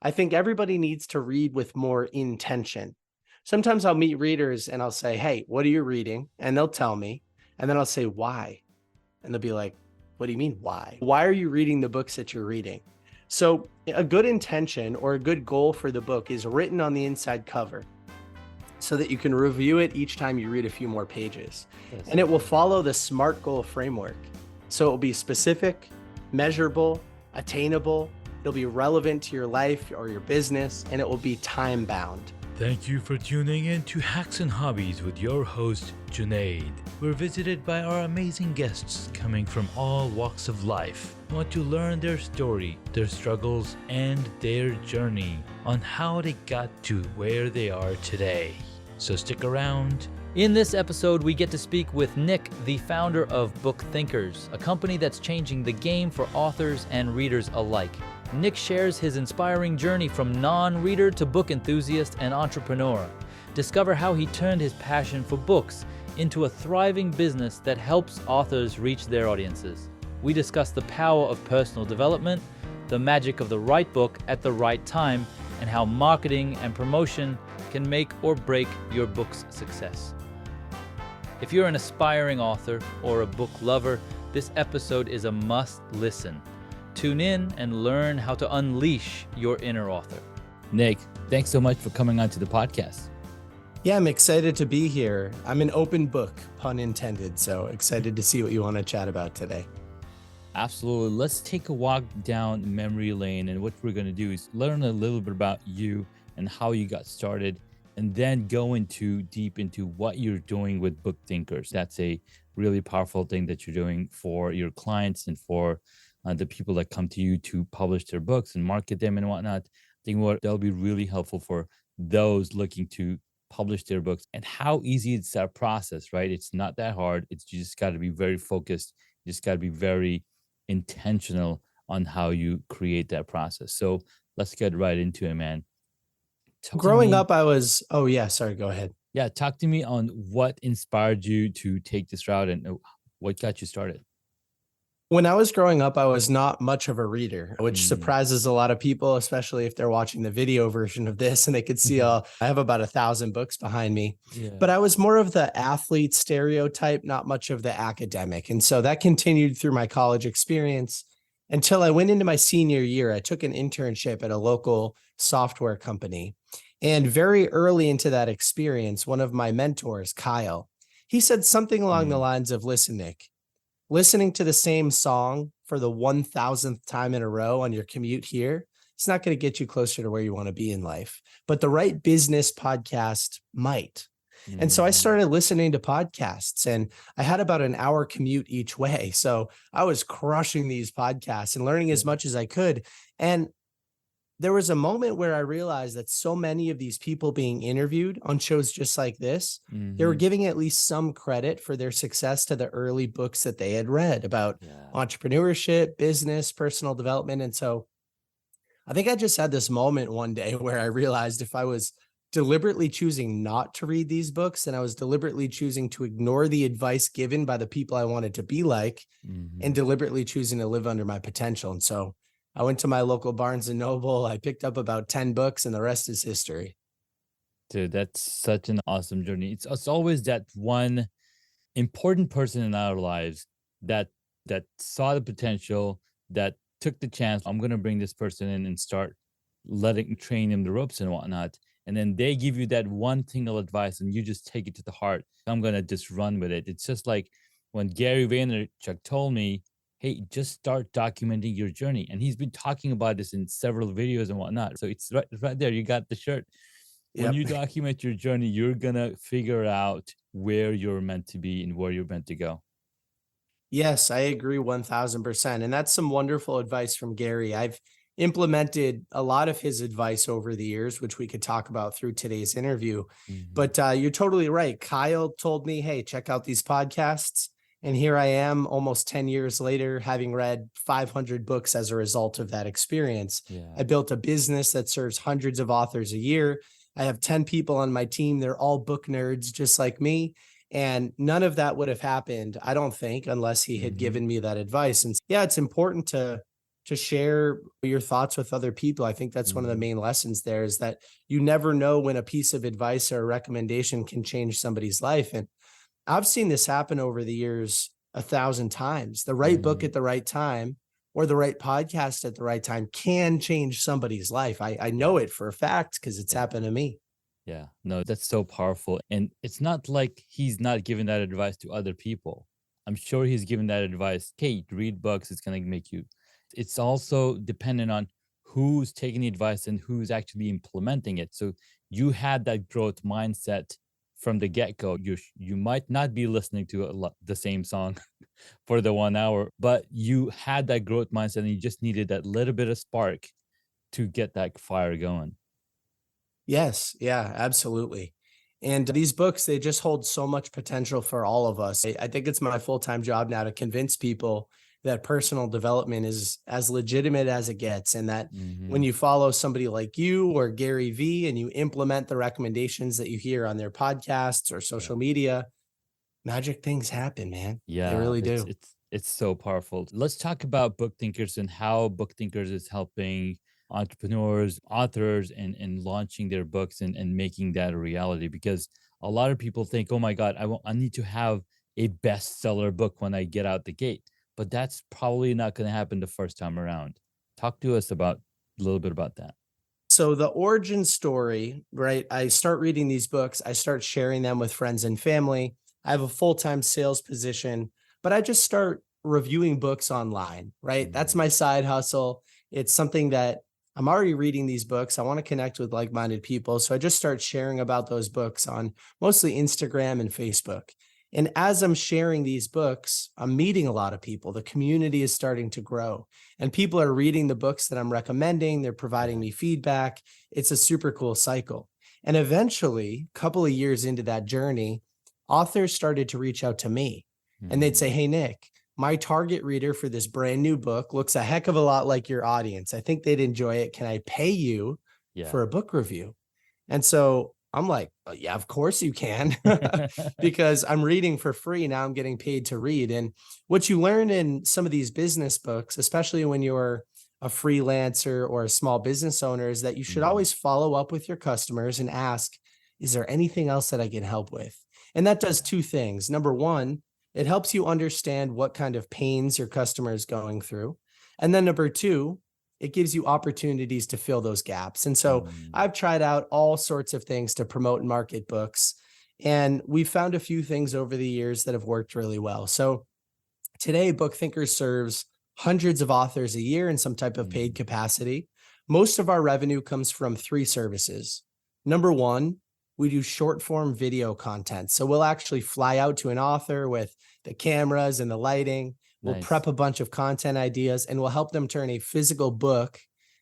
I think everybody needs to read with more intention. Sometimes I'll meet readers and I'll say, "Hey, what are you reading?" And they'll tell me. And then I'll say, "Why?" And they'll be like, "What do you mean, why? Why are you reading the books that you're reading?" So, a good intention or a good goal for the book is written on the inside cover so that you can review it each time you read a few more pages. Yes. And it will follow the SMART goal framework. So it will be specific, measurable, attainable. It'll be relevant to your life or your business, and it will be time bound. Thank you for tuning in to Hacks and Hobbies with your host, Junaid. We're visited by our amazing guests coming from all walks of life. We want to learn their story, their struggles, and their journey on how they got to where they are today. So stick around. In this episode, we get to speak with Nick, the founder of Book Thinkers, a company that's changing the game for authors and readers alike. Nick shares his inspiring journey from non-reader to book enthusiast and entrepreneur. Discover how he turned his passion for books into a thriving business that helps authors reach their audiences. We discuss the power of personal development, the magic of the right book at the right time, and how marketing and promotion can make or break your book's success. If you're an aspiring author or a book lover, this episode is a must listen. Tune in and learn how to unleash your inner author. Nick, thanks so much for coming on to the podcast. Yeah, I'm excited to be here. I'm an open book, pun intended. So excited to see what you want to chat about today. Absolutely. Let's take a walk down memory lane. And what we're going to do is learn a little bit about you and how you got started, and then go deep into what you're doing with Book Thinkers. That's a really powerful thing that you're doing for your clients and for the people that come to you to publish their books and market them and whatnot. I think that'll be really helpful for those looking to publish their books, and how easy it's that process, right? It's not that hard. You just got to be very focused. You just got to be very intentional on how you create that process. So let's get right into it, man. Growing up, I was, oh yeah, sorry, go ahead. Yeah, talk to me on what inspired you to take this route and what got you started. When I was growing up, I was not much of a reader, which surprises a lot of people, especially if they're watching the video version of this and they could see I have about 1,000 books behind me. Yeah. But I was more of the athlete stereotype, not much of the academic. And so that continued through my college experience until I went into my senior year. I took an internship at a local software company. And very early into that experience, one of my mentors, Kyle, he said something along the lines of, "Listen, Nick, listening to the same song for the 1,000th time in a row on your commute here, it's not going to get you closer to where you want to be in life. But the right business podcast might." And so I started listening to podcasts, and I had about an hour commute each way. So I was crushing these podcasts and learning as much as I could. And there was a moment where I realized that so many of these people being interviewed on shows just like this, they were giving at least some credit for their success to the early books that they had read about entrepreneurship, business, personal development. And so I think I just had this moment one day where I realized if I was deliberately choosing not to read these books, and I was deliberately choosing to ignore the advice given by the people I wanted to be like, and deliberately choosing to live under my potential. And so I went to my local Barnes and Noble. I picked up about 10 books, and the rest is history. Dude, that's such an awesome journey. It's always that one important person in our lives that saw the potential, that took the chance. I'm going to bring this person in and start train him the ropes and whatnot. And then they give you that one single advice and you just take it to the heart. I'm going to just run with it. It's just like when Gary Vaynerchuk told me, hey, just start documenting your journey. And he's been talking about this in several videos and whatnot. So it's right there. You got the shirt. When you document your journey, you're going to figure out where you're meant to be and where you're meant to go. Yes, I agree 1,000%. And that's some wonderful advice from Gary. I've implemented a lot of his advice over the years, which we could talk about through today's interview. But you're totally right. Kyle told me, hey, check out these podcasts. And here I am almost 10 years later, having read 500 books as a result of that experience. I built a business that serves hundreds of authors a year. I have 10 people on my team. They're all book nerds, just like me. And none of that would have happened, I don't think, unless he had given me that advice. And yeah, it's important to to share your thoughts with other people. I think that's one of the Mhm. main lessons there, is that you never know when a piece of advice or a recommendation can change somebody's life. And I've seen this happen over the years 1,000 times. The right book Mhm. at the right time or the right podcast at the right time can change somebody's life. I Yeah. know it for a fact because it's Yeah. happened to me. Yeah. No, that's so powerful. And it's not like he's not giving that advice to other people. I'm sure he's giving that advice. Hey, read books. It's going to make you. It's also dependent on who's taking the advice and who's actually implementing it. So you had that growth mindset from the get go. You might not be listening to the same song for the 1 hour, but you had that growth mindset and you just needed that little bit of spark to get that fire going. Yes, yeah, absolutely. And these books, they just hold so much potential for all of us. I think it's my full-time job now to convince people that personal development is as legitimate as it gets, and that when Hmm. you follow somebody like you or Gary Vee and you implement the recommendations that you hear on their podcasts or Yeah. social media, magic things happen, man. They Yeah, really it's do. it's it's so powerful. Let's talk about book thinkers and how book thinkers is helping entrepreneurs, authors, and launching their books and making that a reality. Because a lot of people think, oh my God, I need to have a bestseller book when I get out the gate. But that's probably not going to happen the first time around. Talk to us about a little bit about that. So the origin story, right? I start reading these books, I start sharing them with friends and family. I have a full-time sales position, but I just start reviewing books online, right? That's Mm, my side hustle. It's something that I'm already reading these books. I want to connect with like-minded people, so I just start sharing about those books on mostly Instagram and Facebook. And as I'm sharing these books, I'm meeting a lot of people. The community is starting to grow and people are reading the books that I'm recommending. They're providing yeah. me feedback. It's a super cool cycle. And eventually, a couple of years into that journey, authors started to reach out to me and they'd say, Mm, "Hey, Nick, my target reader for this brand new book looks a heck of a lot like your audience. I think they'd enjoy it. Can I pay you yeah. for a book review?" And so I'm like, yeah, of course you can, because I'm reading for free. Now I'm getting paid to read. And what you learn in some of these business books, especially when you're a freelancer or a small business owner, is that you should Mhm, always follow up with your customers and ask, is there anything else that I can help with? And that does yeah. two things. Number one, it helps you understand what kind of pains your customer is going through. And then number two, it gives you opportunities to fill those gaps. And so Mm, I've tried out all sorts of things to promote and market books. And we've found a few things over the years that have worked really well. So today, Book Thinker serves hundreds of authors a year in some type of paid mhm, capacity. Most of our revenue comes from three services. Number one, we do short form video content. So we'll actually fly out to an author with the cameras and the lighting. We'll nice. prep a bunch of content ideas and we'll help them turn a physical book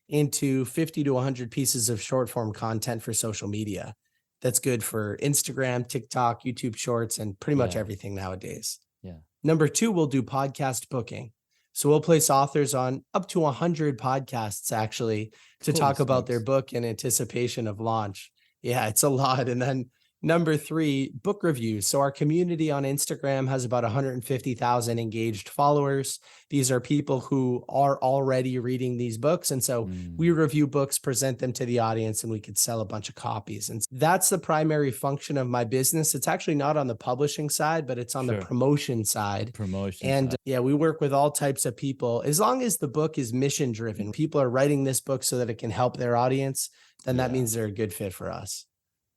into 50 to 100 pieces of short form content for social media. That's good for Instagram, TikTok, YouTube Shorts, and pretty much Yeah, everything nowadays. yeah. Number two, we'll do podcast booking. So we'll place authors on up to 100 podcasts actually to Holy talk about their smokes. book in anticipation of launch. Yeah, it's a lot. And then number three, book reviews. So our community on Instagram has about 150,000 engaged followers. These are people who are already reading these books. And so we Mm, review books, present them to the audience, and we could sell a bunch of copies. And that's the primary function of my business. It's actually not on the publishing side, but it's on the sure. promotion The side. promotion And side. yeah, we work with all types of people. As long as the book is mission driven, people are writing this book so that it can help their audience, then that Yeah. means they're a good fit for us.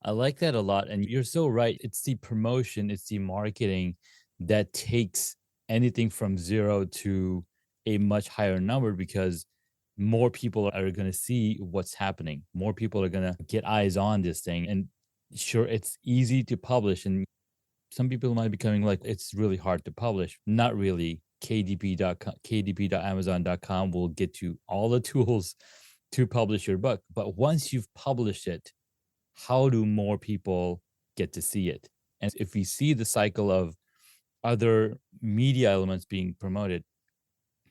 I like that a lot. And you're so right. It's the promotion, it's the marketing that takes anything from zero to a much higher number because more people are going to see what's happening. More people are going to get eyes on this thing. And sure, it's easy to publish. And some people might be coming like, it's really hard to publish. Not really. KDP.com, kdp.amazon.com will get you all the tools to publish your book. But once you've published it, how do more people get to see it? And if we see the cycle of other media elements being promoted,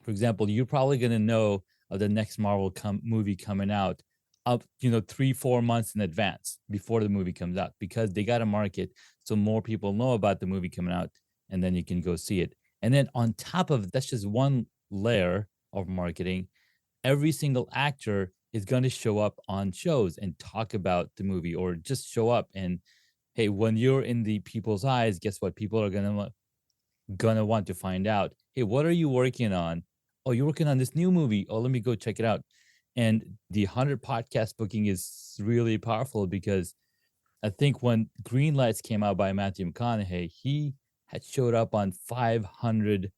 for example, you're probably going to know of the next movie coming out up, 3-4 months in advance before the movie comes out because they got to market so more people know about the movie coming out and then you can go see it. And then on top of that's just one layer of marketing. every single actor is going to show up on shows and talk about the movie, or just show up and, hey, when you're in the people's eyes, guess what? People are gonna want to find out, hey, what are you working on? Oh, you're working on this new movie. Oh, let me go check it out. And the 100 podcast booking is really powerful, because I think when Green Lights came out by Matthew McConaughey, he had showed up on 500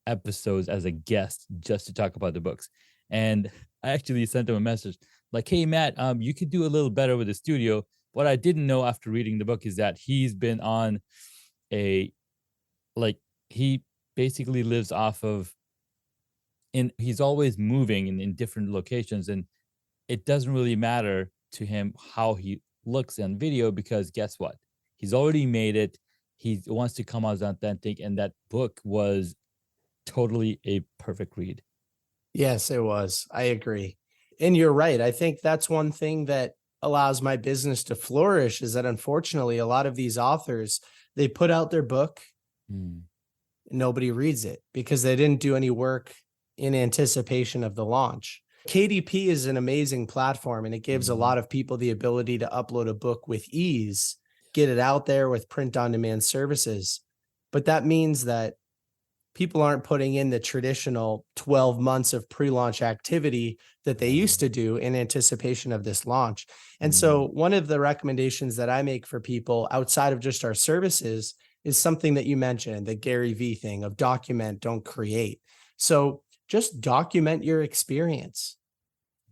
episodes as a guest just to talk about the books. And I actually sent him a message like, hey, Matt, you could do a little better with the studio. What I didn't know after reading the book is that he's been on a, like, he basically lives off of, he's always moving in different locations, and it doesn't really matter to him how he looks on video, because guess what? He's already made it. He wants to come out as authentic, and that book was totally a perfect read. Yes, it was. I agree. And you're right. I think that's one thing that allows my business to flourish, is that unfortunately a lot of these authors, they put out their book, nobody reads it because they didn't do any work in anticipation of the launch. KDP is an amazing platform, and it gives a lot of people the ability to upload a book with ease, get it out there with print on demand services. But that means that people aren't putting in the traditional 12 months of pre-launch activity that they used to do in anticipation of this launch. And so one of the recommendations that I make for people outside of just our services is something that you mentioned, the Gary Vee thing of document, don't create. So just document your experience.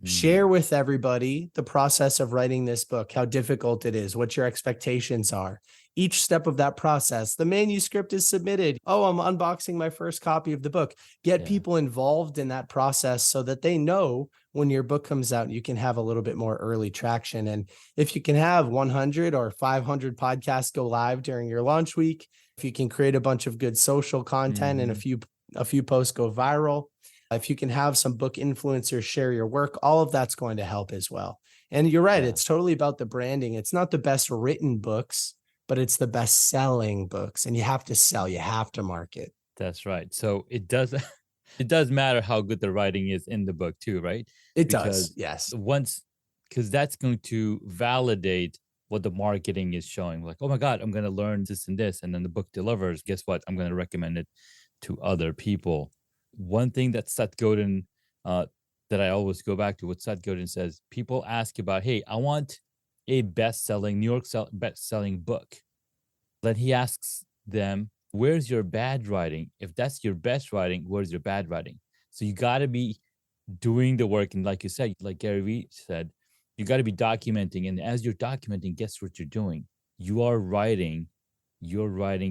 Share with everybody the process of writing this book, how difficult it is, what your expectations are. Each step of that process, the manuscript is submitted. Oh, I'm unboxing my first copy of the book. Get people involved in that process so that they know when your book comes out, you can have a little bit more early traction. And if you can have 100 or 500 podcasts go live during your launch week, if you can create a bunch of good social content and a few posts go viral, if you can have some book influencers share your work, all of that's going to help as well. And you're right. It's totally about the branding. It's not the best written books, but it's the best selling books, and you have to sell, you have to market. That's right. So it does, it does matter how good the writing is in the book too, right? It does. Yes. Because that's going to validate what the marketing is showing. Like, oh my God, I'm going to learn this and this. And then the book delivers. Guess what? I'm going to recommend it to other people. One thing that Seth Godin, that I always go back to, what Seth Godin says, people ask about, hey, I want a best-selling, best-selling book. Then he asks them, where's your bad writing? If that's your best writing, where's your bad writing? So you got to be doing the work. And like you said, like Gary Vee said, you got to be documenting. And as you're documenting, guess what you're doing? You're writing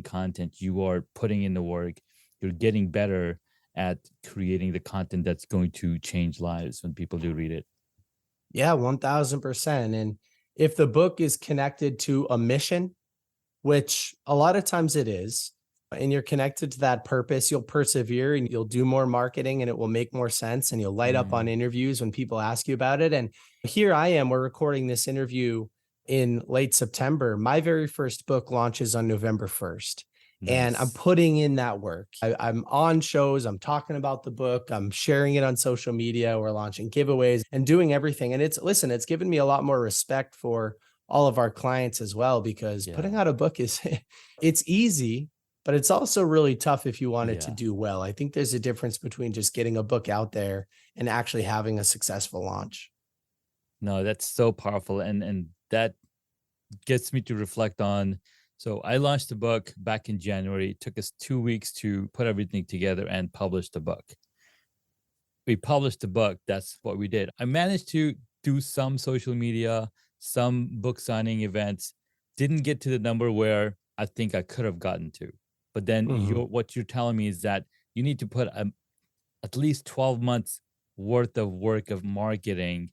content. You are putting in the work. You're getting better at creating the content that's going to change lives when people do read it. Yeah, 1000%. And if the book is connected to a mission, which a lot of times it is, and you're connected to that purpose, you'll persevere and you'll do more marketing and it will make more sense, and you'll light up on interviews when people ask you about it. And here I am, we're recording this interview in late September. My very first book launches on November 1st. And I'm putting in that work. I'm on shows. I'm talking about the book. I'm sharing it on social media. We're launching giveaways and doing everything. And it's given me a lot more respect for all of our clients as well, because putting out a book it's easy, but it's also really tough if you want it to do well. I think there's a difference between just getting a book out there and actually having a successful launch. No, that's so powerful. And that gets me to reflect on. So I launched the book back in January. It took us 2 weeks to put everything together and publish the book. We published the book. That's what we did. I managed to do some social media, some book signing events. Didn't get to the number where I think I could have gotten to. But then what you're telling me is that you need to put at least 12 months worth of work of marketing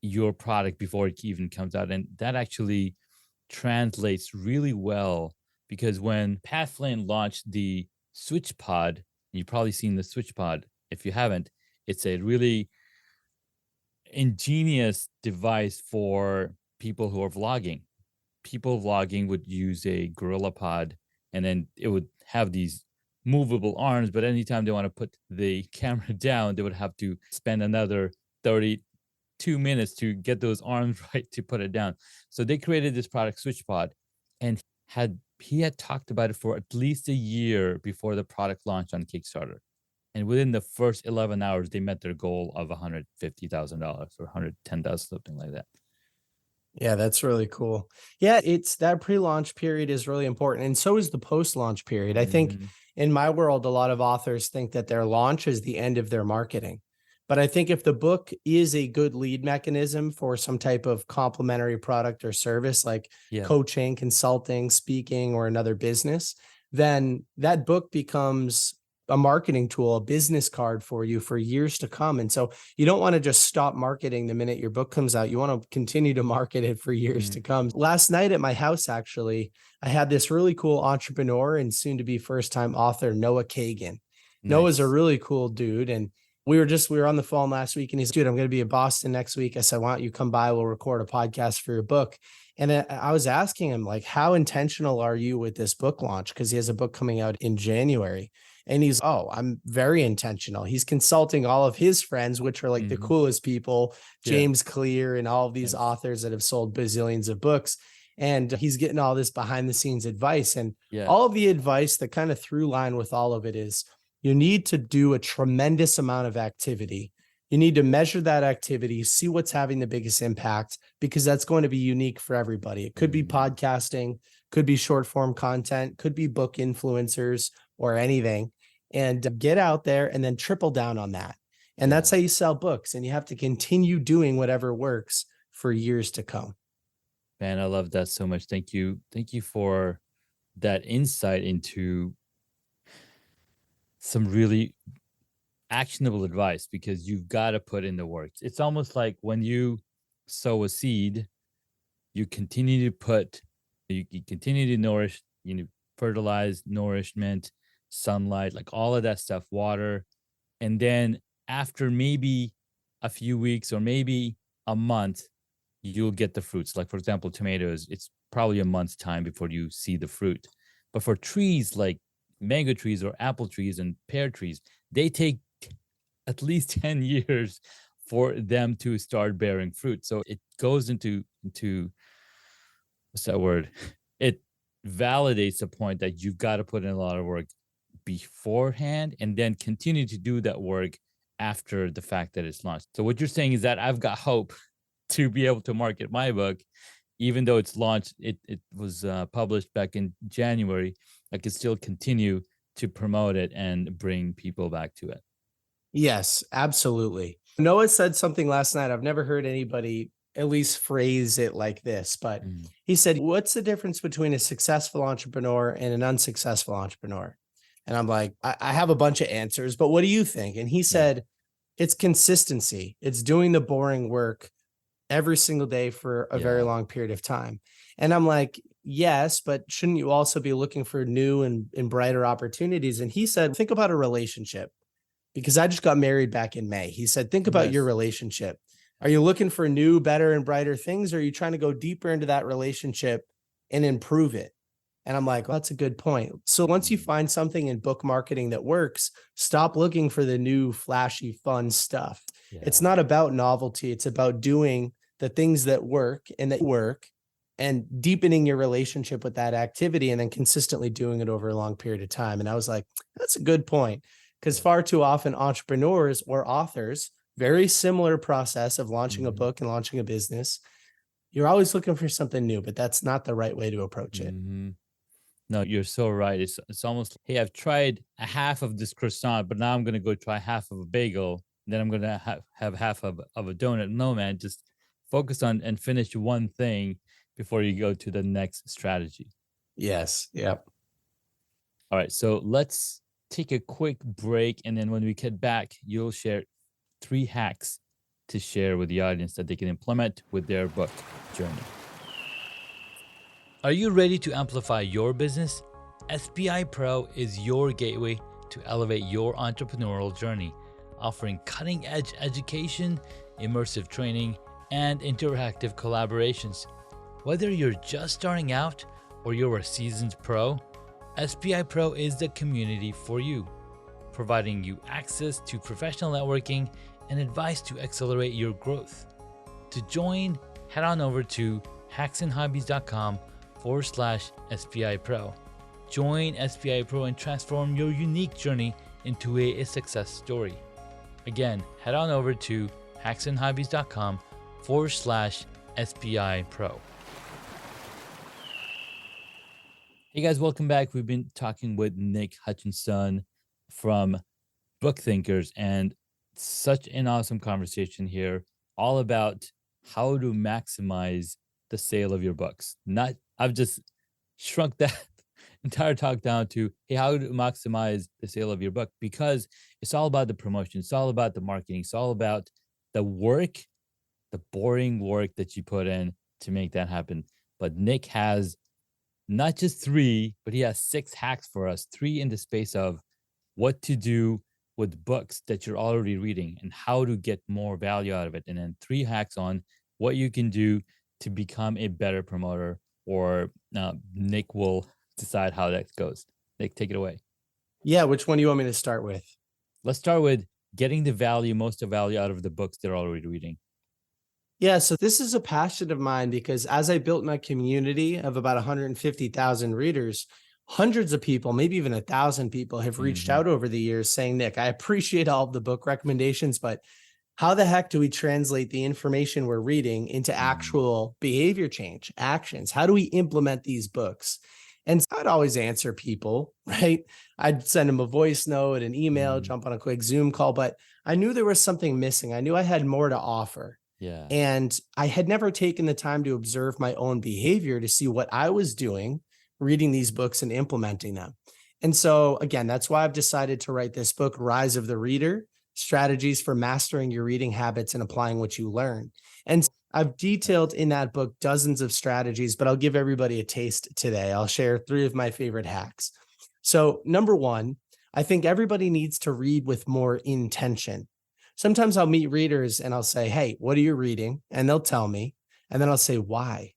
your product before it even comes out. And that actually translates really well, because when Pat Flynn launched the Switch Pod, you've probably seen the Switch Pod. If you haven't, it's a really ingenious device for people who are vlogging. People vlogging would use a Gorilla Pod, and then it would have these movable arms, but anytime they want to put the camera down, they would have to spend another 32 minutes to get those arms right to put it down. So they created this product, SwitchPod, and he had talked about it for at least a year before the product launched on Kickstarter. And within the first 11 hours, they met their goal of $150,000 or $110,000, something like that. Yeah, that's really cool. Yeah, it's that pre-launch period is really important. And so is the post-launch period. I think in my world, a lot of authors think that their launch is the end of their marketing. But I think if the book is a good lead mechanism for some type of complementary product or service like coaching, consulting, speaking, or another business, then that book becomes a marketing tool, a business card for you for years to come. And so you don't want to just stop marketing the minute your book comes out. You want to continue to market it for years to come. Last night at my house, actually, I had this really cool entrepreneur and soon to be first time author, Noah Kagan. Noah's a really cool dude. And we were on the phone last week and he's, dude, I'm going to be in Boston next week. I said, why don't you come by? We'll record a podcast for your book. And I was asking him, like, how intentional are you with this book launch? Because he has a book coming out in January. And he's, I'm very intentional. He's consulting all of his friends, which are like the coolest people, James Clear and all of these authors that have sold bazillions of books. And he's getting all this behind the scenes advice. And all of the advice, the kind of through line with all of it is you need to do a tremendous amount of activity. You need to measure that activity, see what's having the biggest impact, because that's going to be unique for everybody. It could be podcasting, could be short form content, could be book influencers or anything. And get out there and then triple down on that. And that's how you sell books. And you have to continue doing whatever works for years to come. Man, I love that so much. Thank you. Thank you for that insight into some really actionable advice, because you've got to put in the work. It's almost like when you sow a seed, you continue to nourish, fertilize, nourishment, sunlight, like all of that stuff, water. And then after maybe a few weeks or maybe a month, you'll get the fruits. Like, for example, tomatoes, it's probably a month's time before you see the fruit. But for trees like mango trees or apple trees and pear trees, they take at least 10 years for them to start bearing fruit. So it goes into what's that word? It validates the point that you've got to put in a lot of work beforehand and then continue to do that work after the fact that it's launched. So what you're saying is that I've got hope to be able to market my book, even though it's launched, it was published back in January. I can still continue to promote it and bring people back to it. Yes, absolutely. Noah said something last night. I've never heard anybody at least phrase it like this, but he said, what's the difference between a successful entrepreneur and an unsuccessful entrepreneur? And I'm like, I have a bunch of answers, but what do you think? And he said, it's consistency. It's doing the boring work every single day for a very long period of time. And I'm like, yes, but shouldn't you also be looking for new and brighter opportunities? And he said, think about a relationship, because I just got married back in May. He said, think about your relationship. Are you looking for new, better, and brighter things? Or are you trying to go deeper into that relationship and improve it? And I'm like, well, that's a good point. So once you find something in book marketing that works, stop looking for the new, flashy, fun stuff. It's not about novelty. It's about doing the things that work and deepening your relationship with that activity and then consistently doing it over a long period of time. And I was like, that's a good point. Because far too often entrepreneurs or authors, very similar process of launching a book and launching a business, you're always looking for something new, but that's not the right way to approach it. No, you're so right. It's almost, hey, I've tried a half of this croissant, but now I'm going to go try half of a bagel. Then I'm going to have half of a donut. No, man, just focus on and finish one thing before you go to the next strategy. Yes. Yep. All right. So let's take a quick break. And then when we get back, you'll share 3 hacks to share with the audience that they can implement with their book journey. Are you ready to amplify your business? SBI Pro is your gateway to elevate your entrepreneurial journey, offering cutting-edge education, immersive training, and interactive collaborations. Whether you're just starting out or you're a seasoned pro, SPI Pro is the community for you, providing you access to professional networking and advice to accelerate your growth. To join, head on over to hacksandhobbies.com/SPI Pro. Join SPI Pro and transform your unique journey into a success story. Again, head on over to hacksandhobbies.com/SPI Pro. Hey guys, welcome back. We've been talking with Nick Hutchison from Book Thinkers, and such an awesome conversation here, all about how to maximize the sale of your books. I've just shrunk that entire talk down to, hey, how to maximize the sale of your book, because it's all about the promotion, it's all about the marketing, it's all about the work, the boring work that you put in to make that happen. But Nick has not just 3, but he has 6 hacks for us. 3 in the space of what to do with books that you're already reading and how to get more value out of it. And then 3 hacks on what you can do to become a better promoter, or Nick will decide how that goes. Nick, take it away. Yeah, which one do you want me to start with? Let's start with getting the most of value out of the books they're already reading. Yeah, so this is a passion of mine because as I built my community of about 150,000 readers, hundreds of people, maybe even 1,000 people have reached out over the years saying, Nick, I appreciate all of the book recommendations, but how the heck do we translate the information we're reading into actual behavior change, actions? How do we implement these books? And I'd always answer people, right? I'd send them a voice note, an email, jump on a quick Zoom call, but I knew there was something missing. I knew I had more to offer. Yeah. And I had never taken the time to observe my own behavior to see what I was doing, reading these books and implementing them. And so again, that's why I've decided to write this book, Rise of the Reader: Strategies for Mastering Your Reading Habits and Applying What You Learn. And I've detailed in that book dozens of strategies, but I'll give everybody a taste today. I'll share 3 of my favorite hacks. So number 1, I think everybody needs to read with more intention. Sometimes I'll meet readers and I'll say, hey, what are you reading? And they'll tell me. And then I'll say, why?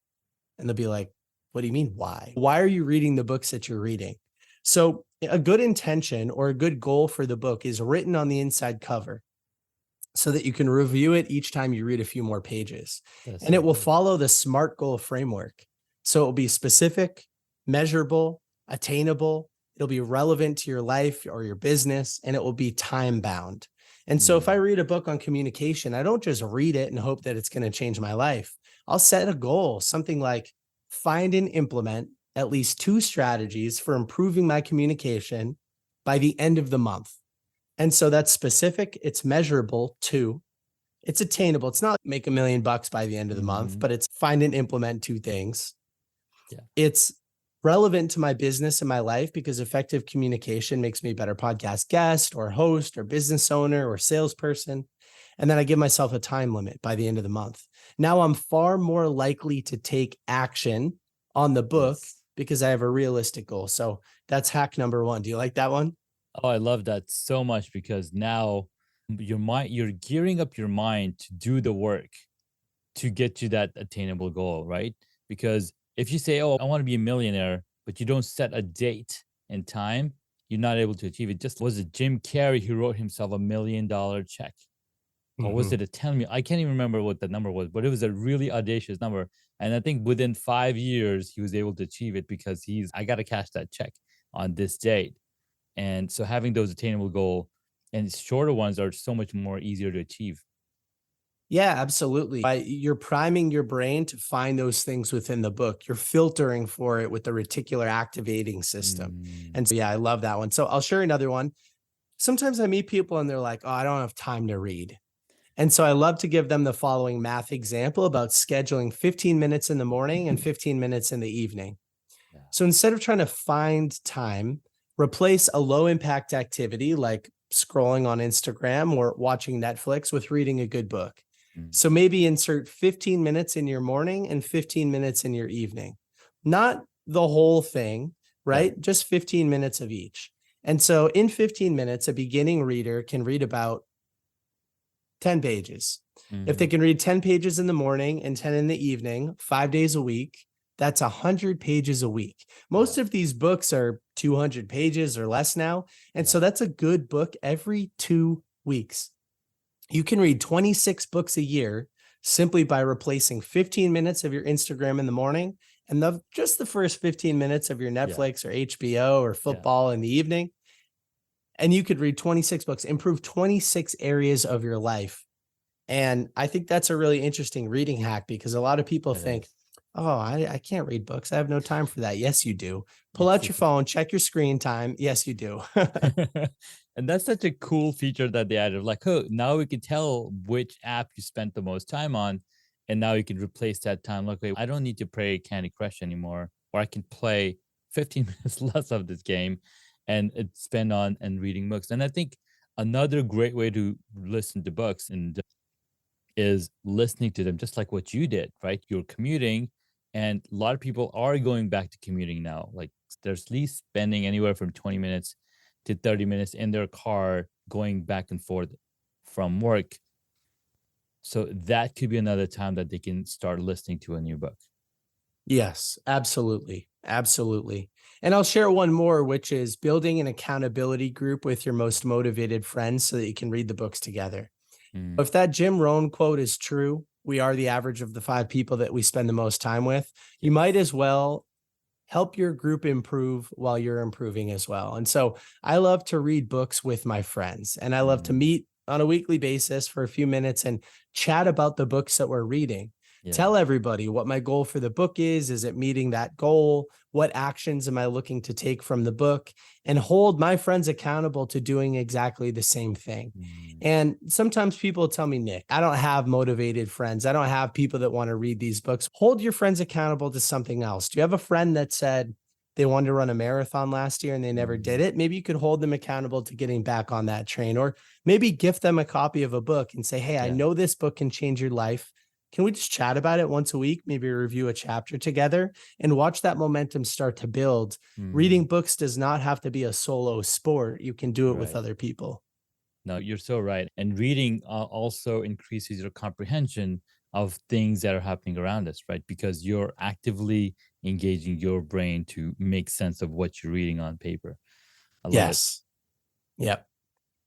And they'll be like, what do you mean, why? Why are you reading the books that you're reading? So a good intention or a good goal for the book is written on the inside cover so that you can review it each time you read a few more pages. And it will follow the SMART goal framework. So it will be specific, measurable, attainable. It'll be relevant to your life or your business, and it will be time bound. And so if I read a book on communication, I don't just read it and hope that it's going to change my life. I'll set a goal, something like find and implement at least 2 strategies for improving my communication by the end of the month. And so that's specific, it's measurable, 2. It's attainable. It's not make $1 million by the end of the month, but it's find and implement 2 things. Yeah. It's relevant to my business and my life because effective communication makes me a better podcast guest or host or business owner or salesperson. And then I give myself a time limit by the end of the month. Now I'm far more likely to take action on the book because I have a realistic goal. So that's hack number 1. Do you like that one? Oh, I love that so much, because now you're gearing up your mind to do the work to get to that attainable goal, right? Because if you say, oh, I want to be a millionaire, but you don't set a date and time, you're not able to achieve it. Just was it Jim Carrey who wrote himself $1 million check? Or was it a 10 million? I can't even remember what the number was, but it was a really audacious number. And I think within 5 years, he was able to achieve it because I got to cash that check on this date. And so having those attainable goal and shorter ones are so much more easier to achieve. Yeah, absolutely. You're priming your brain to find those things within the book. You're filtering for it with the reticular activating system. And so, yeah, I love that one. So I'll share another one. Sometimes I meet people and they're like, oh, I don't have time to read. And so I love to give them the following math example about scheduling 15 minutes in the morning and 15 minutes in the evening. Yeah. So instead of trying to find time, replace a low impact activity like scrolling on Instagram or watching Netflix with reading a good book. So maybe insert 15 minutes in your morning and 15 minutes in your evening, not the whole thing, right? Yeah. Just 15 minutes of each. And so in 15 minutes, a beginning reader can read about 10 pages. If they can read 10 pages in the morning and 10 in the evening, 5 days a week, That's 100 pages a week. Yeah. Most of these books are 200 pages or less now. And Yeah. so that's a good book every 2 weeks. You can read 26 books a year simply by replacing 15 minutes of your Instagram in the morning and just the first 15 minutes of your Yeah. Netflix or HBO or Yeah. football in the evening. And you could read 26 books, improve 26 areas of your life. And I think that's a really interesting reading hack because a lot of people It think, is. oh, I can't read books. I have no time for that. Yes, you do. Pull Yes, out you your do. phone, check your screen time. Yes, you do. And that's such a cool feature that they added. Like, oh, now we can tell which app you spent the most time on. And now you can replace that time. Like, wait, I don't need to play Candy Crush anymore, or I can play 15 minutes less of this game and spend on and reading books. And I think another great way to listen to books and is listening to them, just like what you did, right? You're commuting, and a lot of people are going back to commuting now. Like, there's at least spending anywhere from 20 minutes to 30 minutes in their car going back and forth from work. So that could be another time that they can start listening to a new book. Yes, absolutely. Absolutely. And I'll share one more, which is building an accountability group with your most motivated friends so that you can read the books together. Mm, If that Jim Rohn quote is true, we are the average of the 5 people that we spend the most time with. You might yes. as well help your group improve while you're improving as well. And so I love to read books with my friends and I love to Mm, meet on a weekly basis for a few minutes and chat about the books that we're reading. yeah. Tell everybody what my goal for the book is. Is it meeting that goal? What actions am I looking to take from the book? And hold my friends accountable to doing exactly the same thing. Mm, And sometimes people tell me, Nick, I don't have motivated friends. I don't have people that want to read these books. Hold your friends accountable to something else. Do you have a friend that said they wanted to run a marathon last year and they never did mm, it? Maybe you could hold them accountable to getting back on that train, or maybe gift them a copy of a book and say, hey, I yeah. know this book can change your life. Can we just chat about it once a week? Maybe review a chapter together and watch that momentum start to build. Mm, Reading books does not have to be a solo sport. You can do it with right. other people. No, you're so right. And reading also increases your comprehension of things that are happening around us, right? Because you're actively engaging your brain to make sense of what you're reading on paper. I love it. Yes. Yep.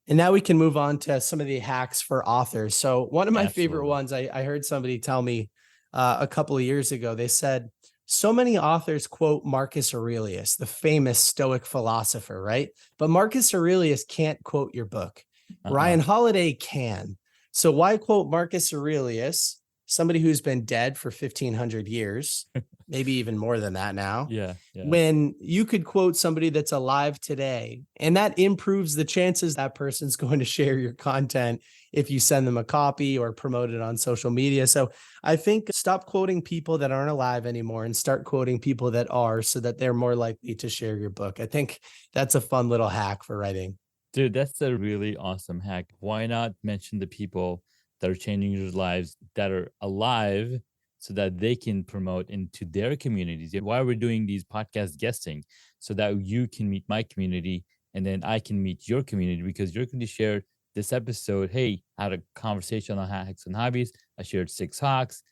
And now we can move on to some of the hacks for authors. So one of my favorite Absolutely. ones, I heard somebody tell me a couple of years ago. They said, so many authors quote Marcus Aurelius, the famous Stoic philosopher, right? But Marcus Aurelius can't quote your book. Uh-uh. Ryan Holiday can. So why quote Marcus Aurelius, somebody who's been dead for 1,500 years, maybe even more than that now, Yeah, yeah. when you could quote somebody that's alive today, and that improves the chances that person's going to share your content if you send them a copy or promote it on social media. So I think stop quoting people that aren't alive anymore and start quoting people that are, so that they're more likely to share your book. I think that's a fun little hack for writing. Dude, that's a really awesome hack. Why not mention the people that are changing your lives that are alive so that they can promote into their communities? Why we're doing these podcast guesting so that you can meet my community and then I can meet your community because you're going to share this episode. Hey, I had a conversation on hacks and hobbies. I shared 6 hacks,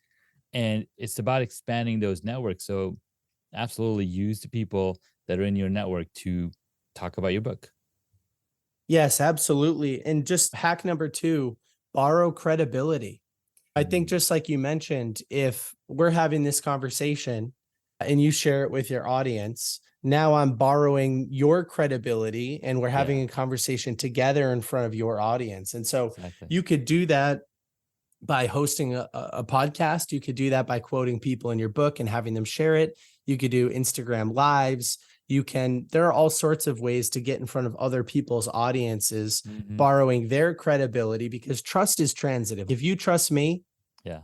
and it's about expanding those networks. So absolutely use the people that are in your network to talk about your book. Yes, absolutely. And just hack number two, borrow credibility. I think Mm, just like you mentioned, if we're having this conversation and you share it with your audience, now I'm borrowing your credibility and we're yeah, having a conversation together in front of your audience. And so exactly. you could do that by hosting a podcast. You could do that by quoting people in your book and having them share it. You could do Instagram lives. There are all sorts of ways to get in front of other people's audiences, Mhm. borrowing their credibility, because trust is transitive. If you trust me, Yeah,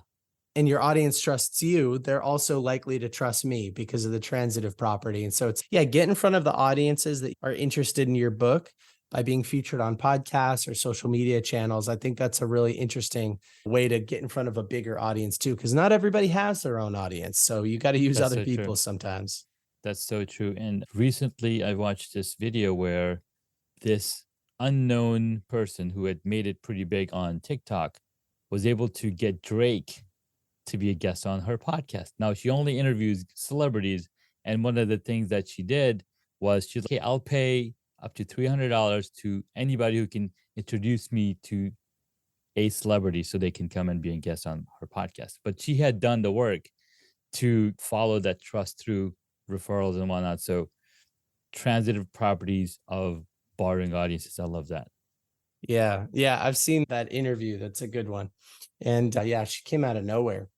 and your audience trusts you, they're also likely to trust me because of the transitive property. And so yeah, get in front of the audiences that are interested in your book by being featured on podcasts or social media channels. I think that's a really interesting way to get in front of a bigger audience too, because not everybody has their own audience. So you got to use that's other so true. people sometimes. That's so true. And recently I watched this video where this unknown person who had made it pretty big on TikTok was able to get Drake to be a guest on her podcast. Now, she only interviews celebrities. And one of the things that she did was she's like, okay, I'll pay up to $300 to anybody who can introduce me to a celebrity so they can come and be a guest on her podcast. But she had done the work to follow that trust through referrals and whatnot. So transitive properties of borrowing audiences. I love that. Yeah. Yeah. I've seen that interview. That's a good one. And yeah, she came out of nowhere.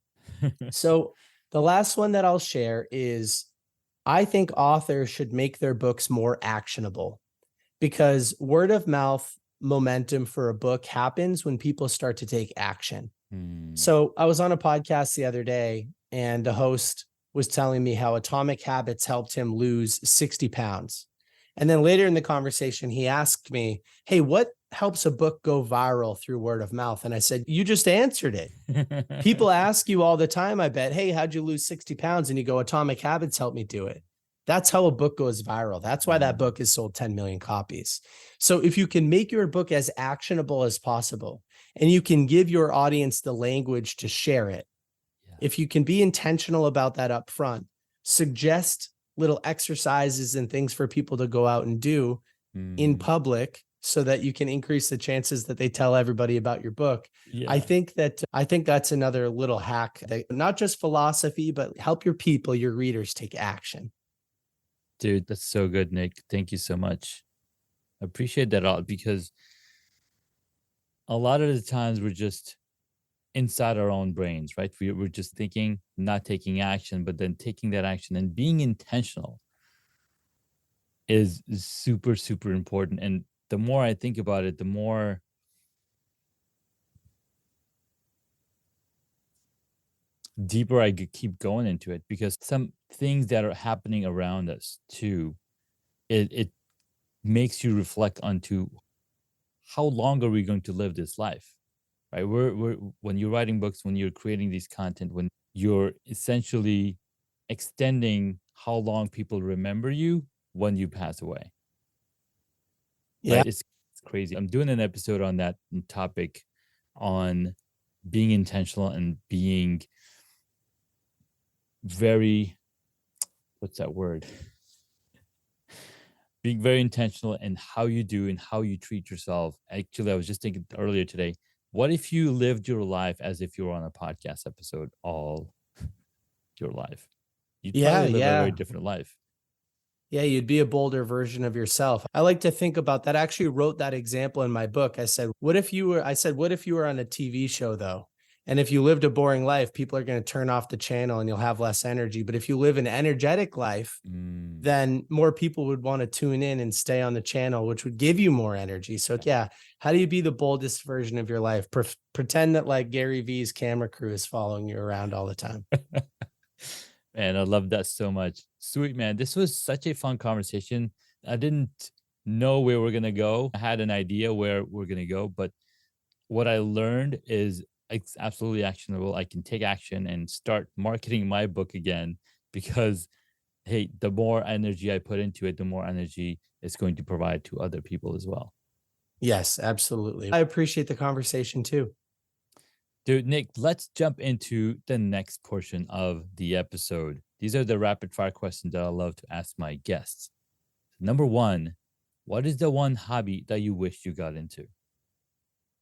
So the last one that I'll share is I think authors should make their books more actionable, because word of mouth momentum for a book happens when people start to take action. So I was on a podcast the other day and the host was telling me how Atomic Habits helped him lose 60 pounds. And then later in the conversation, he asked me, hey, what helps a book go viral through word of mouth? And I said, you just answered it. People ask you all the time, I bet, hey, how'd you lose 60 pounds? And you go, Atomic Habits helped me do it. That's how a book goes viral. That's why that book has sold 10 million copies. So if you can make your book as actionable as possible, and you can give your audience the language to share it, if you can be intentional about that up front, suggest little exercises and things for people to go out and do in public so that you can increase the chances that they tell everybody about your book. I think that's another little hack that not just philosophy, but help your people, your readers, take action. Dude, that's so good, Nick. Thank you so much. I appreciate that all, because a lot of the times we're just inside our own brains, right? We're just thinking, not taking action, but then taking that action and being intentional is super, super important. And the more I think about it, the more deeper I keep going into it, because some things that are happening around us too, it makes you reflect onto how long are we going to live this life, right? We're when you're writing books, when you're creating these content, when you're essentially extending how long people remember you when you pass away. Yeah. Right? It's crazy. I'm doing an episode on that topic, on being intentional and being very, what's that word? Being very intentional in how you do and how you treat yourself. Actually, I was just thinking earlier today, what if you lived your life as if you were on a podcast episode all your life? You'd probably live a very different life. Yeah, you'd be a bolder version of yourself. I like to think about that. I actually wrote that example in my book. I said, what if you were on a TV show though? And if you lived a boring life, people are going to turn off the channel and you'll have less energy. But if you live an energetic life, then more people would want to tune in and stay on the channel, which would give you more energy. So yeah, how do you be the boldest version of your life? Pretend that like Gary Vee's camera crew is following you around all the time. And I love that so much. Sweet, man. This was such a fun conversation. I didn't know where we're going to go. I had an idea where we're going to go, but what I learned is it's absolutely actionable. I can take action and start marketing my book again, because, hey, the more energy I put into it, the more energy it's going to provide to other people as well. Yes, absolutely. I appreciate the conversation too. Dude, Nick, let's jump into the next portion of the episode. These are the rapid fire questions that I love to ask my guests. Number one, what is the one hobby that you wish you got into?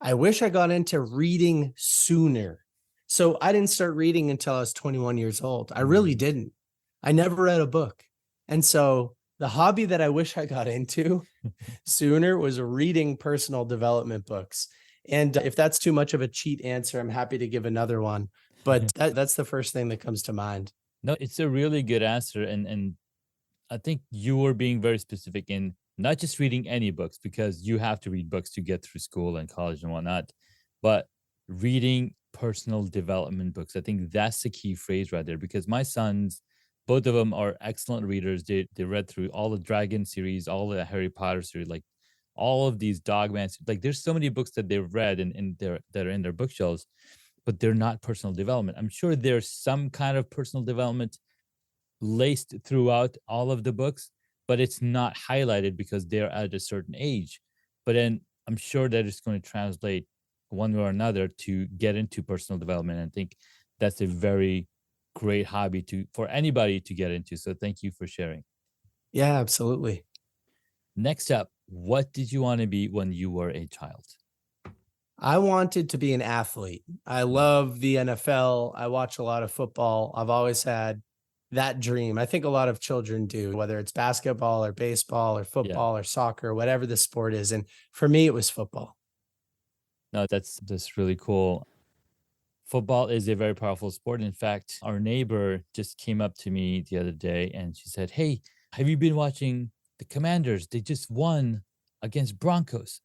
I wish I got into reading sooner. So I didn't start reading until I was 21 years old. I really didn't. I never read a book. And so the hobby that I wish I got into sooner was reading personal development books. And if that's too much of a cheat answer, I'm happy to give another one. But that's the first thing that comes to mind. No, it's a really good answer. And I think you were being very specific in not just reading any books, because you have to read books to get through school and college and whatnot, but reading personal development books. I think that's the key phrase right there, because my sons, both of them are excellent readers. They read through all the Dragon series, all the Harry Potter series, like all of these Dogman. Like there's so many books that they've read and that are in their bookshelves, but they're not personal development. I'm sure there's some kind of personal development laced throughout all of the books, but it's not highlighted because they're at a certain age. But then I'm sure that it's going to translate one way or another to get into personal development. And I think that's a very great hobby for anybody to get into. So thank you for sharing. Yeah, absolutely. Next up, what did you want to be when you were a child? I wanted to be an athlete. I love the NFL. I watch a lot of football. I've always had that dream. I think a lot of children do, whether it's basketball or baseball or Yeah. football or soccer, whatever the sport is. And for me, it was football. No, that's really cool. Football is a very powerful sport. In fact, our neighbor just came up to me the other day and she said, "Hey, have you been watching the Commanders? They just won against Broncos."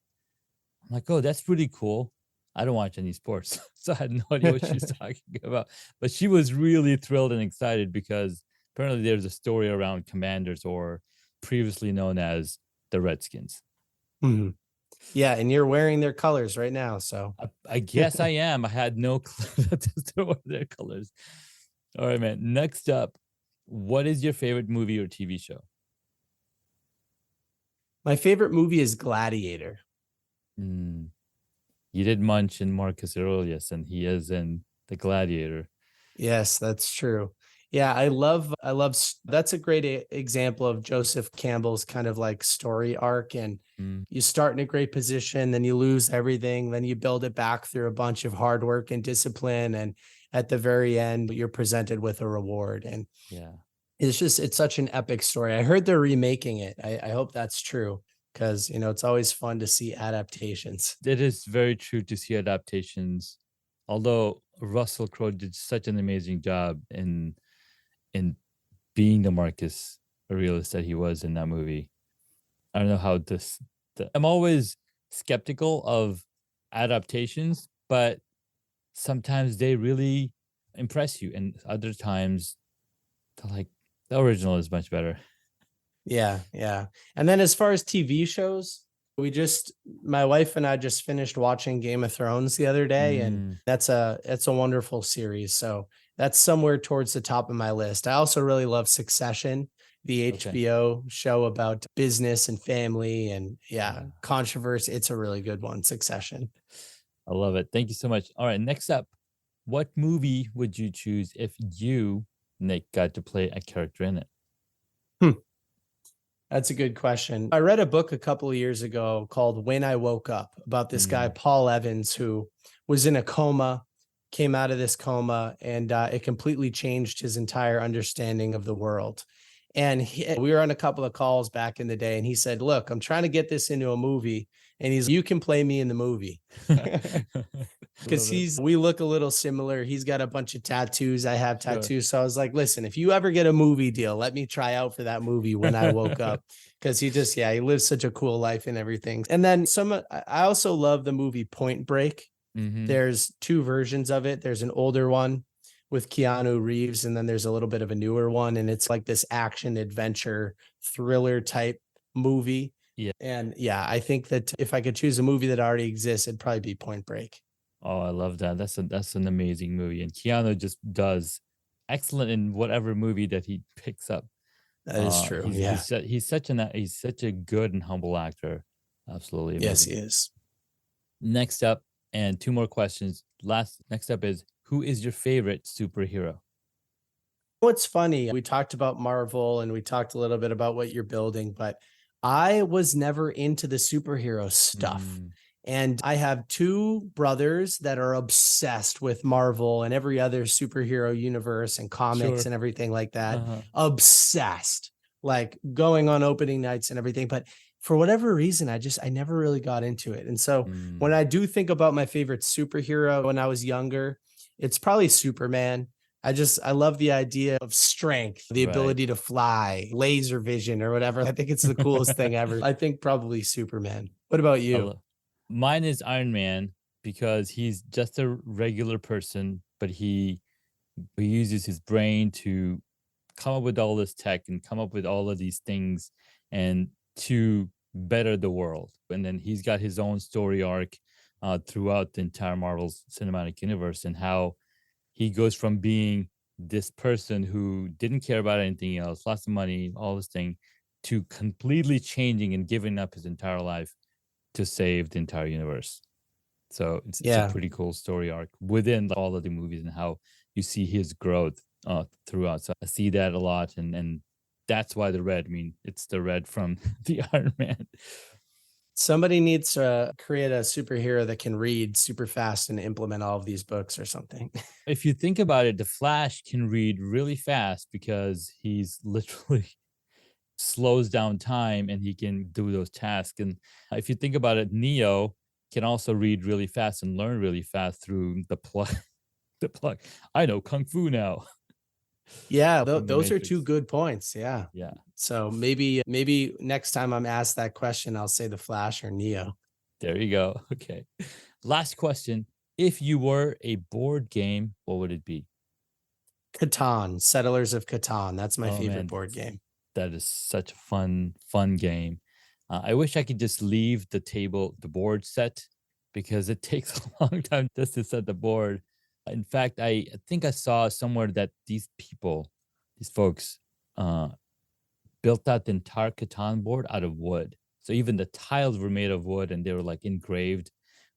I'm like, "Oh, that's pretty cool." I don't watch any sports, so I had no idea what she was talking about. But she was really thrilled and excited because apparently there's a story around Commanders, or previously known as the Redskins. Mhm. Yeah. And you're wearing their colors right now. So I guess I am. I had no clue that those were their colors. All right, man. Next up, what is your favorite movie or TV show? my favorite movie is Gladiator. Mm, you did mention Marcus Aurelius, and he is in The Gladiator. Yes, that's true. Yeah, that's a great example of Joseph Campbell's kind of like story arc. And Mm, you start in a great position, then you lose everything, then you build it back through a bunch of hard work and discipline. And at the very end, you're presented with a reward. And yeah. it's such an epic story. I heard they're remaking it. I hope that's true because, it's always fun to see adaptations. It is very true to see adaptations, although Russell Crowe did such an amazing job in being the Marcus Aurelius that he was in that movie. I don't know how I'm always skeptical of adaptations, but sometimes they really impress you, and other times they're like the original is much better. Yeah, yeah. And then as far as TV shows, my wife and I just finished watching Game of Thrones the other day, and Mm, that's a wonderful series. So that's somewhere towards the top of my list. I also really love Succession, the okay. HBO show about business and family and yeah, Yeah. controversy. It's a really good one, Succession. I love it. Thank you so much. All right, next up, what movie would you choose if you, Nick, got to play a character in it? Hmm. That's a good question. I read a book a couple of years ago called When I Woke Up about this guy, Mm, Paul Evans, who was in a coma, came out of this coma, and it completely changed his entire understanding of the world. And we were on a couple of calls back in the day, and he said, "Look, I'm trying to get this into a movie." And you can play me in the movie. Because love it. we look a little similar. He's got a bunch of tattoos. I have Sure. tattoos. So I was like, listen, if you ever get a movie deal, let me try out for that movie When I Woke Up. Because he lives such a cool life and everything. And then I also love the movie Point Break. Hmm. There's two versions of it. There's an older one with Keanu Reeves, and then there's a little bit of a newer one. And it's like this action adventure thriller type movie. Yeah. And yeah, I think that if I could choose a movie that already exists, it'd probably be Point Break. Oh, I love that. That's an amazing movie, and Keanu just does excellent in whatever movie that he picks up. That is true. Yeah. He's such a good and humble actor. Absolutely Yes, amazing. he is. Next up, and two more questions. Next up is, who is your favorite superhero? What's funny, we talked about Marvel and we talked a little bit about what you're building, but I was never into the superhero stuff. Mm, And I have two brothers that are obsessed with Marvel and every other superhero universe and comics sure. and everything like that. Uh-huh. Obsessed, like going on opening nights and everything. But for whatever reason, I never really got into it. And so when Mm, I do think about my favorite superhero when I was younger, it's probably Superman. I love the idea of strength, the right. ability to fly, laser vision or whatever. I think it's the coolest thing ever. I think probably Superman. What about I you? love. Mine is Iron Man because he's just a regular person, but he uses his brain to come up with all this tech and come up with all of these things and to better the world. And then he's got his own story arc throughout the entire Marvel's cinematic universe, and how he goes from being this person who didn't care about anything else, lots of money, all this thing, to completely changing and giving up his entire life to save the entire universe. So it's a Yeah. pretty cool story arc within all of the movies, and how you see his growth throughout. So I see that a lot, and that's why the red. I mean, it's the red from the Iron Man. Somebody needs to create a superhero that can read super fast and implement all of these books or something. If you think about it, the Flash can read really fast because he's literally slows down time and he can do those tasks. And if you think about it, Neo can also read really fast and learn really fast through the plug. The plug. I know Kung Fu now. Yeah, From the those are two Matrix. good points. Yeah. Yeah. So maybe next time I'm asked that question, I'll say the Flash or Neo. There you go. Okay. Last question. If you were a board game, what would it be? Catan, Settlers of Catan. That's my Oh favorite man, board game. that is such a fun game. I wish I could just leave the board set because it takes a long time just to set the board. In fact, I think I saw somewhere that these folks, uh, built out the entire Catan board out of wood. So even the tiles were made of wood and they were like engraved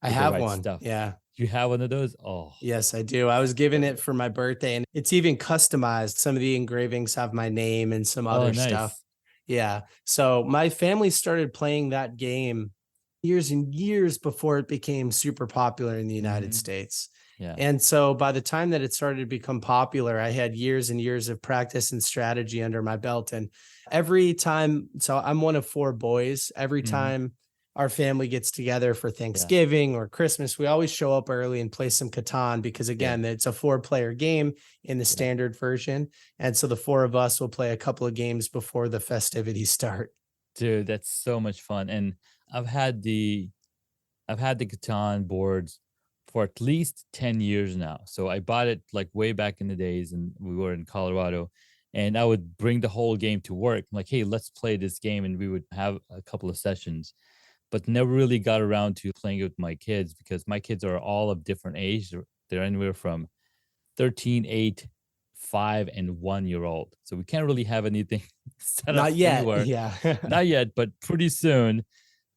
I with the have right one. stuff. Yeah. You have one of those? Oh, Yes, I do. I was given it for my birthday and it's even customized. Some of the engravings have my name and some oh, other stuff. nice. Yeah. So my family started playing that game years and years before it became super popular in the United Mhm. States. Yeah. And so by the time that it started to become popular, I had years and years of practice and strategy under my belt. And every time, so I'm one of four boys, every Mhm. time our family gets together for Yeah. Thanksgiving or Christmas, we always show up early and play some Catan because, Yeah. again, it's a 4-player game in the Yeah. standard version. And so the four of us will play a couple of games before the festivities start. Dude, that's so much fun. And I've had the Catan boards for at least 10 years now. So I bought it like way back in the days and we were in Colorado and I would bring the whole game to work. I'm like, hey, let's play this game. And we would have a couple of sessions, but never really got around to playing it with my kids because my kids are all of different age. They're anywhere from 13, 8, 5, and 1 year old. So we can't really have anything set up Not yet. anywhere. Yeah. Not yet, but pretty soon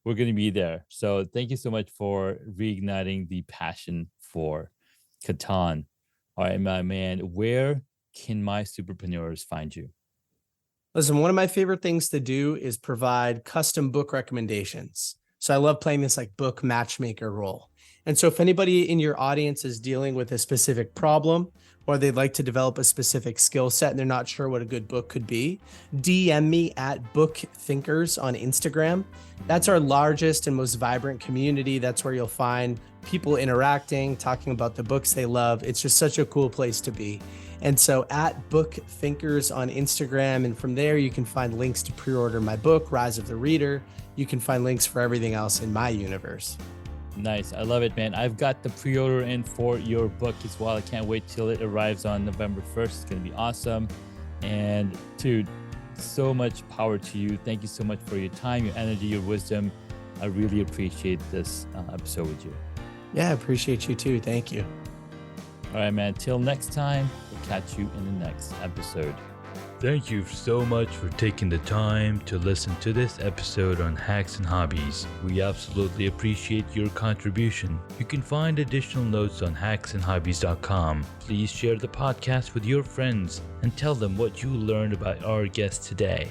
we're going to be there. So thank you so much for reigniting the passion for Catan. All right, my man, where can my superpreneurs find you? Listen, one of my favorite things to do is provide custom book recommendations. So I love playing this like book matchmaker role. And so if anybody in your audience is dealing with a specific problem or they'd like to develop a specific skill set and they're not sure what a good book could be, DM me at Book Thinkers on Instagram. That's our largest and most vibrant community. That's where you'll find people interacting, talking about the books they love. It's just such a cool place to be. And so at Book Thinkers on Instagram, and from there you can find links to pre-order my book, Rise of the Reader. You can find links for everything else in my universe. Nice. I love it, man. I've got the pre-order in for your book as well. I can't wait till it arrives on November 1st. It's going to be awesome. And dude, so much power to you. Thank you so much for your time, your energy, your wisdom. I really appreciate this episode with you. Yeah, I appreciate you too. Thank you. All right, man. Till next time, we'll catch you in the next episode. Thank you so much for taking the time to listen to this episode on Hacks and Hobbies. We absolutely appreciate your contribution. You can find additional notes on hacksandhobbies.com. Please share the podcast with your friends and tell them what you learned about our guest today.